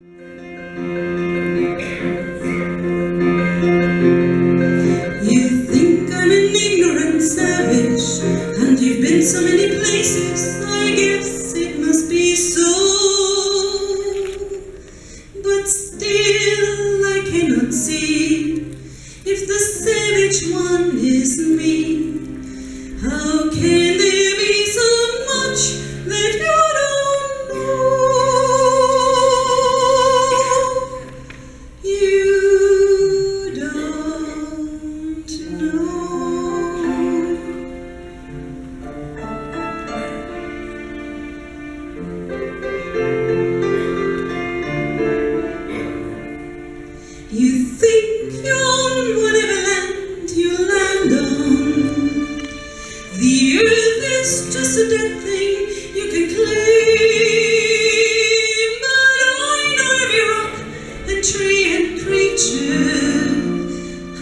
You think I'm an ignorant savage, and you've been so many places, I guess it must be so. But still I cannot see if the savage one is me. How can there be so much that you don't know? You don't know. You think you're on whatever land you land on. The earth is just a dead thing you can claim, but I know every rock and tree and creature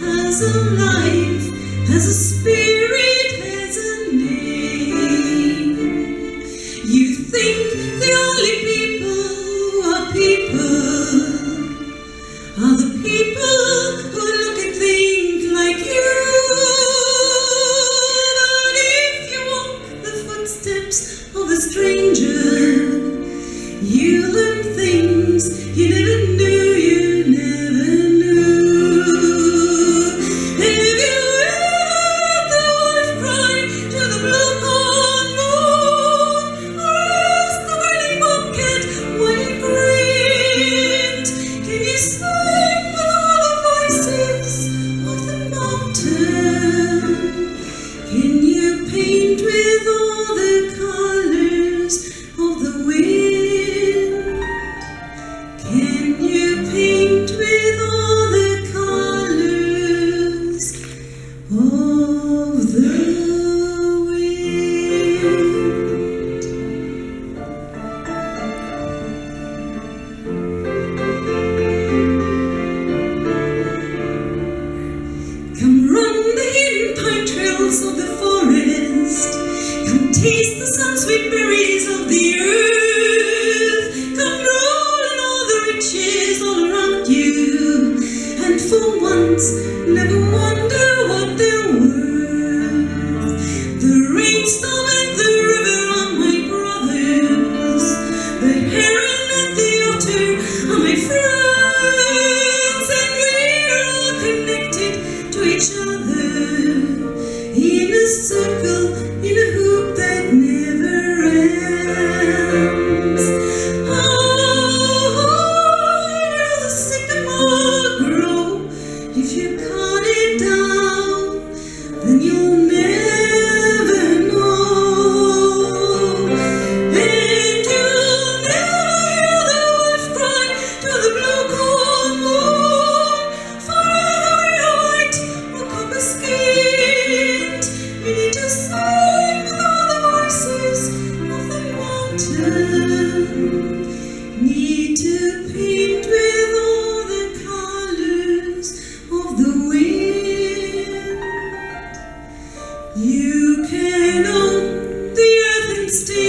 has a life, has a spirit, has a name. You think the only people who are people are the people who look and think like you. But if you walk the footsteps of a stranger, you learn things you never knew, you never knew. Have you ever heard the wolf cry to the blue corn moon, or asked the whirling bobcat why it grinned? Can you sing with all the voices of the mountain? Can you paint with all the colors of the wind? Can you paint with all the colors of the wind? Come run the hidden pine trails of the forest. Come taste the sun-sweet berries of the earth. Come roll in all the riches all around you, and for once never wonder what they're worth. The rainstorm and the river are my brothers. The heron and the otter are my friends, and we're all connected to each other in a circle, in a hoop that never ends. Oh, will the sycamore grow? If you cut it down, then you'll never know. And you'll never hear the wolf cry to the blue corn moon. Forever you're white or copper skinned, you need to sing with all the voices of the mountain. Need to paint with all the colors of the wind. You can own the earth and stay